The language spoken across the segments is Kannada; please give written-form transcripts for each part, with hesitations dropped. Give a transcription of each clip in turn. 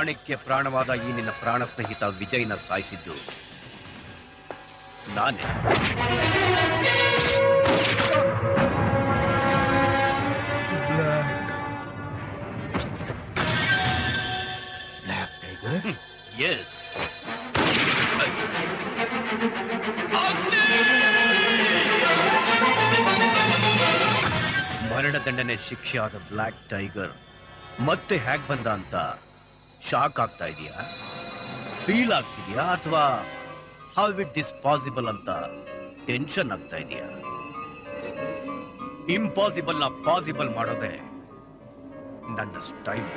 ಪ್ರಾಣಕ್ಕೆ ಪ್ರಾಣವಾದ ಈ ನಿನ್ನ ಪ್ರಾಣ ಸ್ನೇಹಿತ ವಿಜಯ್ನ ಸಾಯಿಸಿದ್ದು ನಾನೇ. Black tiger? ಎಸ್. ಮರಣದಂಡನೆ ಶಿಕ್ಷೆ ಆದ ಬ್ಲ್ಯಾಕ್ ಟೈಗರ್ ಮತ್ತೆ ಹೇಗ್ ಬಂದ ಅಂತ ಶಾಕ್ ಆಗ್ತಾ ಇದೆಯಾ, ಫೀಲ್ ಆಗ್ತಿದ್ಯಾ, ಅಥವಾ ಹೌ ಇಟ್ ದಿಸ್ ಪಾಸಿಬಲ್ ಅಂತ ಟೆನ್ಷನ್ ಆಗ್ತಾ ಇದೆಯಾ? ಇಂಪಾಸಿಬಲ್ ನ ಪಾಸಿಬಲ್ ಮಾಡೋದೇ ನನ್ನ ಸ್ಟೈಲ್.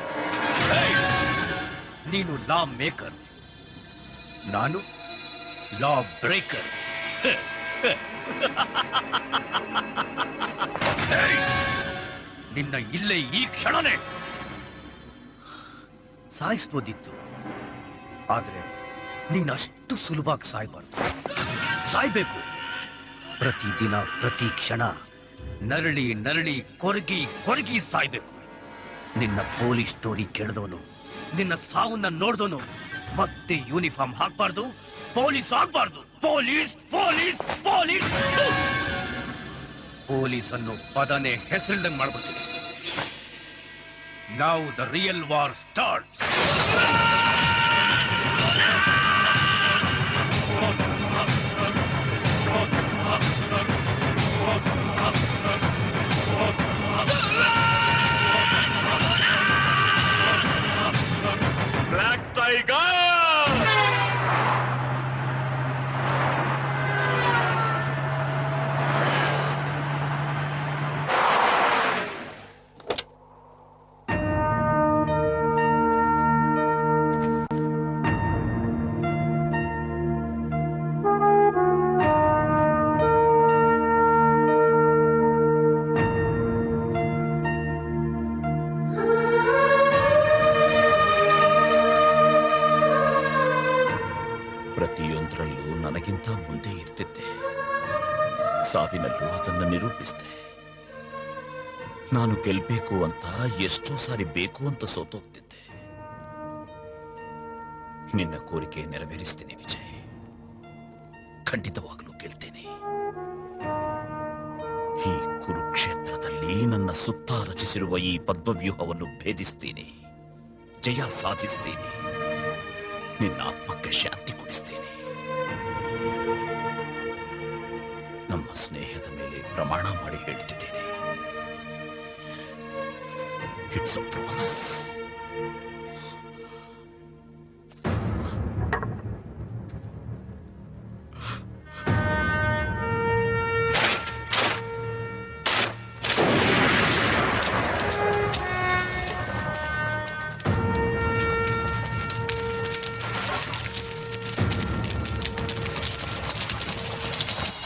ನೀನು ಲಾ ಮೇಕರ್, ನಾನು ಲಾ ಬ್ರೇಕರ್. ನಿನ್ನ ಇಲ್ಲೇ ಈ ಕ್ಷಣನೇ ಸಾಯಿಸ್ಬೋದಿತ್ತು, ಆದ್ರೆ ನೀನಷ್ಟು ಸುಲಭವಾಗಿ ಸಾಯ್ಬಾರ್ದು. ಸಾಯ್ಬೇಕು. ಪ್ರತಿದಿನ ಪ್ರತಿ ಕ್ಷಣ ನರಳಿ ನರಳಿ ಕೊರಗಿ ಕೊರಗಿ ಸಾಯ್ಬೇಕು. ನಿನ್ನ ಪೊಲೀಸ್ ಸ್ಟೋರಿ ಕೇಳಿದವನು, ನಿನ್ನ ಸಾವನ್ನ ನೋಡಿದವನು ಮತ್ತೆ ಯೂನಿಫಾರ್ಮ್ ಹಾಕ್ಬಾರ್ದು, ಪೊಲೀಸ್ ಆಗ್ಬಾರ್ದು. ಪೊಲೀಸ್ ಪೊಲೀಸ್ ಪೊಲೀಸ್ ಪೊಲೀಸ್ ಅನ್ನು ಪದನೆ ಹೆಸರಿಲ್ದಂಗೆ ಮಾಡ್ಬಿಡ್ತೀನಿ. Now the real war starts. Black tiger! ಪ್ರತಿಯೊಂದರಲ್ಲೂ ನನಗಿಂತ ಮುಂದೆ ಇರ್ತಿದ್ದೆ. ಸಾವಿನಲ್ಲೂ ಅದನ್ನು ನಿರೂಪಿಸಿದೆ. ನಾನು ಗೆಲ್ಬೇಕು ಅಂತ ಎಷ್ಟೋ ಸಾರಿ ಬೇಕು ಅಂತ ಸೋತೋಗ್ತಿದ್ದೆ. ನಿನ್ನ ಕೋರಿಕೆ ನೆರವೇರಿಸ್ತೀನಿ ವಿಜಯ್. ಖಂಡಿತವಾಗ್ಲೂ ಗೆಲ್ತೇನೆ. ಈ ಕುರುಕ್ಷೇತ್ರದಲ್ಲಿ ನನ್ನ ಸುತ್ತ ರಚಿಸಿರುವ ಈ ಪದ್ಮವ್ಯೂಹವನ್ನು ಭೇದಿಸ್ತೀನಿ, ಜಯ ಸಾಧಿಸ್ತೀನಿ, ನಿನ್ನ ಆತ್ಮಕ್ಕೆ ಶಾಂತಿ ಕೊಡಿಸ್ತೇನೆ. ನಮ್ಮ ಸ್ನೇಹದ ಮೇಲೆ ಪ್ರಮಾಣ ಮಾಡಿ ಹೇಳ್ತಿದ್ದೇನೆ. It's a promise.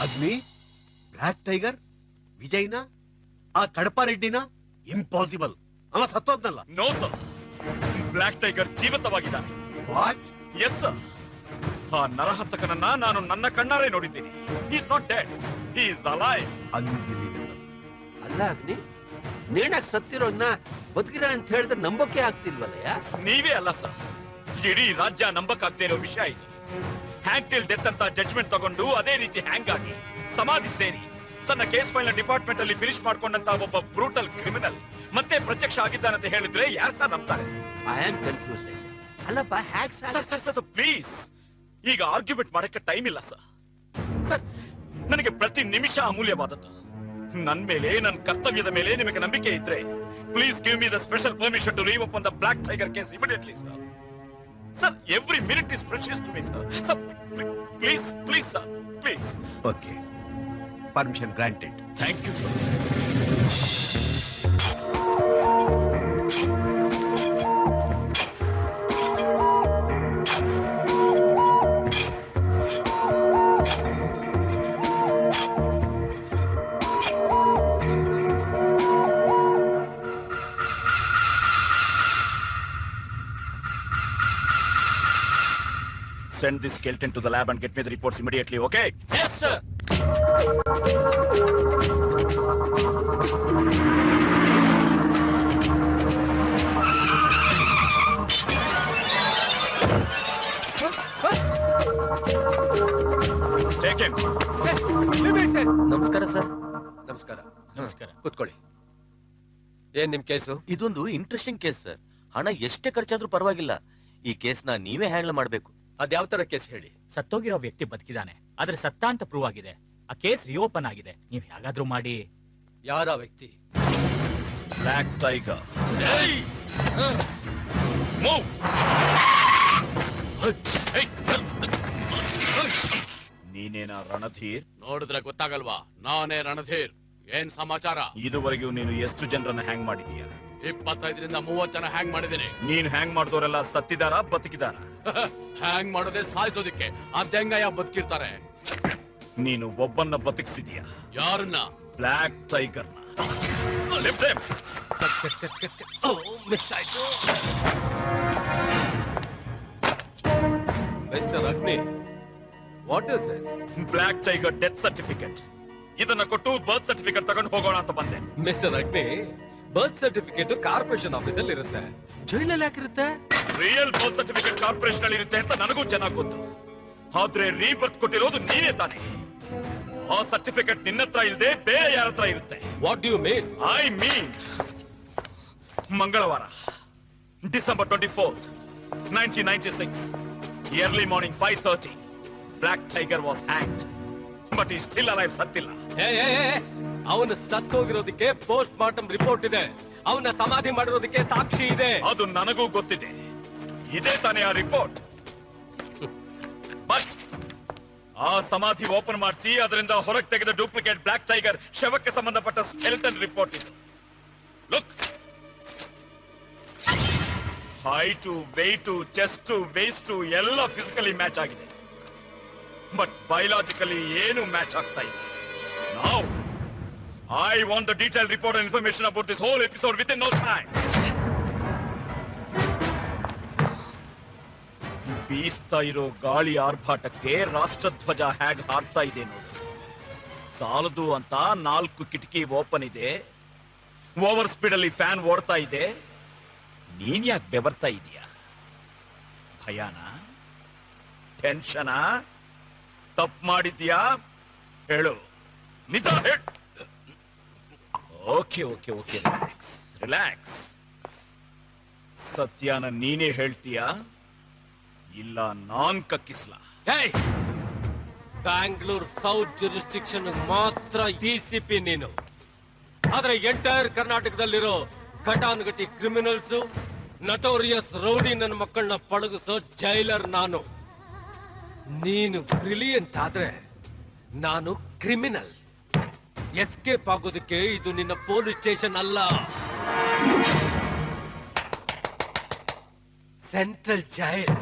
Agni, Black Tiger, ವಿಜಯ್ನ, ಆ ಕಡಪ ರೆಡ್ಡಿನ? ಇಂಪಾಸಿಬಲ್. ಅವ ಸತ್ತೋದ್ನಲ್ಲ. ನೋ ಸರ್, ಬ್ಲ್ಯಾಕ್ ಟೈಗರ್ ಜೀವಿತವಾಗಿದ್ದಾನೆ. ವಾಟ್? Yes sir. ಆ ನರಹಂತಕನನ್ನ ನಾನು ನನ್ನ ಕಣ್ಣಾರೆ ನೋಡಿದ್ದೀನಿ. He is not dead, he is alive. Unbelievable. ಅಲ್ಲ ಅಗ್ನಿ, ನೇಣಾಕ್ ಸತ್ತಿರೋನ್ನ ಬದುಕಿರ ಅಂತ ಹೇಳಿದ್ರೆ ನಂಬಕ್ಕೆ ಆಗ್ತಿಲ್ವಲ್ಲಯ್ಯ? ನೀವೇ ಅಲ್ಲ ಸರ್, ಇಡೀ ರಾಜ್ಯ ನಂಬಕ್ಕಾಗ್ದೇ ಇರೋ ವಿಷಯ ಇದು. ಹ್ಯಾಂಗ್ ಟಿಲ್ ಡೆತ್ ಅಂತ ಜಡ್ಜ್ಮೆಂಟ್ ತಗೊಂಡು ಅದೇ ರೀತಿ ಹ್ಯಾಂಗ್ ಆಗಿ ಸಮಾಧಿ ಸೇರಿ ತನ್ನ ಕೇಸ್ ಫೈಲ್ ನ ಡಿಪಾರ್ಟ್ಮೆಂಟ್ ಅಲ್ಲಿ ಫಿನಿಶ್ ಮಾಡ್ಕೊಂಡಂತ ಒಬ್ಬ ಬ್ರೂಟಲ್ ಕ್ರಿಮಿನಲ್ ಮತ್ತೆ ಪ್ರತ್ಯಕ್ಷ ಆಗಿದ್ದಾನಂತ ಹೇಳಿದ್ರೆ ಯಾರು ಸರ್ ನಂಬ್ತಾರೆ? I am confuse. ಅಲ್ಲಪ್ಪ, ಹ್ಯಾಕ್ ಸರ್ ಪ್ಲೀಸ್, ಈಗ ಆರ್ಗ್ಯುಮೆಂಟ್ ಮಾಡಕ್ಕೆ ಟೈಮ್ ಇಲ್ಲ ಸರ್. ಸರ್, ನನಗೆ ಪ್ರತಿ ನಿಮಿಷ ಅಮೂಲ್ಯವಾದದ್ದು. ನನ್ ಮೇಲೆ, ನನ್ನ ಕರ್ತವ್ಯದ ಮೇಲೆ ನಿಮಗೆ ನಂಬಿಕೆ ಇದ್ರೆ please give me the special permission to rev up on the black tiger case immediately sir. Sir, every minute is precious to me, sir. Sir, please, sir, please. Okay. Permission granted. Thank you, sir. Send this skeleton to the lab and get me the reports immediately, okay? Yes, sir. Take him. ನಮಸ್ಕಾರ ಸರ್. ನಮಸ್ಕಾರ. ನಮಸ್ಕಾರ. ಕೂತ್ಕೊಳ್ಳಿ. ಏನ್ ನಿಮ್ ಕೇಸು? ಇದೊಂದು ಇಂಟ್ರೆಸ್ಟಿಂಗ್ ಕೇಸ್ ಸರ್. ಹಣ ಎಷ್ಟೇ ಖರ್ಚಾದ್ರೂ ಪರವಾಗಿಲ್ಲ, ಈ ಕೇಸ್ನ ನೀವೇ ಹ್ಯಾಂಡಲ್ ಮಾಡಬೇಕು. ಅದ್ಯಾವ ತರ ಕೇಸ್ ಹೇಳಿ? ಸತ್ತೋಗಿರೋ ವ್ಯಕ್ತಿ ಬದುಕಿದಾನೆ, ಆದ್ರೆ ಸತ್ತ ಅಂತ ಪ್ರೂವ್ ಆಗಿದೆ. ಆ ಕೇಸ್ ರಿಓಪನ್ ಆಗಿದೆ. ನೀವ್ ಹೇಗಾದ್ರೂ ಮಾಡಿ. ಯಾರ ವ್ಯಕ್ತಿ? Black tiger. ಮೂವ್. ನೀನೇನಾ ರಣಧೀರ್? ನೋಡಿದ್ರೆ ಗೊತ್ತಾಗಲ್ವಾ? ನಾನೇ ರಣಧೀರ್. ಏನ್ ಸಮಾಚಾರ? ಇದುವರೆಗೂ ನೀನು ಎಷ್ಟು ಜನರನ್ನ ಹ್ಯಾಂಗ್ ಮಾಡಿದೀಯ? 25ರಿಂದ 30 ಜನ ಹ್ಯಾಂಗ್ ಮಾಡಿದ್ದೀನಿ. ನೀನ್ ಹ್ಯಾಂಗ್ ಮಾಡಿದವರೆಲ್ಲ ಸತ್ತಿದಾರ ಬದುಕಿದಾರ? ಹ್ಯಾಂಗ್ ಮಾಡೋದೇ ಸಾಯಿಸೋದಿಕ್ಕೆ. ಅದೆಂಗಯ್ಯ ಬದುಕಿರ್ತಾರೆ? ನೀನು ಒಬ್ಬನ್ನ ಬದುಕಿಸಿದೀಯ. ಯಾರನ್ನ? ಬ್ಲ್ಯಾಕ್ ಟೈಗರ್ನ. Lift him. ಮಿಸ್ ಆಯ್ತು. Mister Agni, what is this? Black Tiger death certificate. ಇದನ್ನ ಕೊಟ್ಟು ಬರ್ತ್ ಸರ್ಟಿಫಿಕೇಟ್ ತಗೊಂಡು ಹೋಗೋಣ ಅಂತ ಬಂದೆ. ಮಿಸ್ಟರ್ ಅಗ್ನಿ, ಬರ್ತ್ ಸರ್ಟಿಫಿಕೇಟ್ ಕಾರ್ಪೊರೇಷನ್ ಆಫೀಸಲ್ಲಿ ಇರುತ್ತೆ, ಜೈಲಲ್ಲಿ ಯಾಕಿರುತ್ತೆ? ರಿಯಲ್ ಬರ್ತ್ ಸರ್ಟಿಫಿಕೇಟ್ ಕಾರ್ಪೊರೇಷನ್ ಅಲ್ಲಿ ಇರುತ್ತೆ ಅಂತ ನನಗೂ ಚೆನ್ನಾಗಿ ಗೊತ್ತು. ಆದ್ರೆ ರೀಬರ್ತ್ ಕೊಟ್ಟಿರೋದು ನೀನೇ ತಾನೆ. ಆ ಸರ್ಟಿಫಿಕೇಟ್ ನಿನ್ನ ಹತ್ರ ಇಲ್ಲದೆ ಬೇರೆ ಯಾರ ಹತ್ರ ಇರುತ್ತೆ. What do you mean? I mean ಮಂಗಳವಾರ December 24th 1996 early morning 5:30 Black Tiger was hanged, but he still alive. ಸತ್ತಿಲ್ಲ. ಅವನು ಸತ್ತೋಗಿರೋದಕ್ಕೆ ಪೋಸ್ಟ್ ಮಾರ್ಟಮ್ ರಿಪೋರ್ಟ್ ಇದೆ. ಅವನ ಸಮಾಧಿ ಮಾಡಿರೋದಕ್ಕೆ ಸಾಕ್ಷಿ ಇದೆ. ಅದು ನನಗೂ ಗೊತ್ತಿದೆ. ಇದೇ ತಾನೇ ಆ ರಿಪೋರ್ಟ್. ಬಟ್ ಆ ಸಮಾಧಿ ಓಪನ್ ಮಾಡಿಸಿ ಅದರಿಂದ ಹೊರಗೆ ತೆಗೆದ ಡೂಪ್ಲಿಕೇಟ್ ಬ್ಲ್ಯಾಕ್ ಟೈಗರ್ ಶವಕ್ಕೆ ಸಂಬಂಧಪಟ್ಟ ಸ್ಕೆಲೆಟನ್ ರಿಪೋರ್ಟ್ ಇದು. Look, height, weight, chest, waste ಎಲ್ಲ ಫಿಸಿಕಲಿ ಮ್ಯಾಚ್ ಆಗಿದೆ. ಬಟ್ ಬಯೋಲಾಜಿಕಲಿ ಏನು ಮ್ಯಾಚ್ ಆಗ್ತಾ ಇಲ್ಲ. Now, I want the detailed report and information about this whole episode within no time. ಬೀಸ್ತಾ ಇರೋ ಗಾಳಿ ಆರ್ಭಾಟಕ್ಕೆ ರಾಷ್ಟ್ರಧ್ವಜ ಹ್ಯಾಗ್ ಹಾರ್ತಾ ಇದೆ ನೋಡು. ಸಾಲದು ಅಂತ 4 ಕಿಟಕಿ ಓಪನ್ ಇದೆ. ಓವರ್ ಸ್ಪೀಡ್ ಅಲ್ಲಿ ಫ್ಯಾನ್ ಓಡ್ತಾ ಇದೆ. ನೀನ್ ಯಾಕೆ ಬೆವರ್ತಾ ಇದೀಯಾ? ಭಯಾನ? ಟೆನ್ಷನಾ? ತಪ್ಪು ಮಾಡಿದ್ಯಾ? ಹೇಳು, ನಿಜ ಹೇಳು. Okay okay okay, relax relax. ಸತ್ಯನ ನೀನೇ ಹೇಳ್ತೀಯಾ ಇಲ್ಲ ನಾನ್ ಕಕ್ಕಿಸ್ಲಾ? ಬ್ಯಾಂಗ್ಳೂರ್ ಸೌತ್ ಜುರಿಸ್ಟಿಕ್ಷನ್ ಮಾತ್ರ ಡಿಸಿಪಿ ನೀನು, ಆದ್ರೆ ಎಂಟೈರ್ ಕರ್ನಾಟಕದಲ್ಲಿರೋ ಘಟಾನುಘಟಿ ಕ್ರಿಮಿನಲ್ಸ್, ನಟೋರಿಯಸ್ ರೌಡಿ ನನ್ನ ಮಕ್ಕಳನ್ನ ಪಳಗಿಸೋ ಜೈಲರ್ ನಾನು. ನೀನು ಬ್ರಿಲಿಯಂಟ್ ಆದ್ರೆ ನಾನು ಕ್ರಿಮಿನಲ್. ಎಸ್ಕೇಪ್ ಆಗೋದಕ್ಕೆ ಇದು ನಿನ್ನ ಪೊಲೀಸ್ ಸ್ಟೇಷನ್ ಅಲ್ಲ, ಸೆಂಟ್ರಲ್ ಜೈಲ್.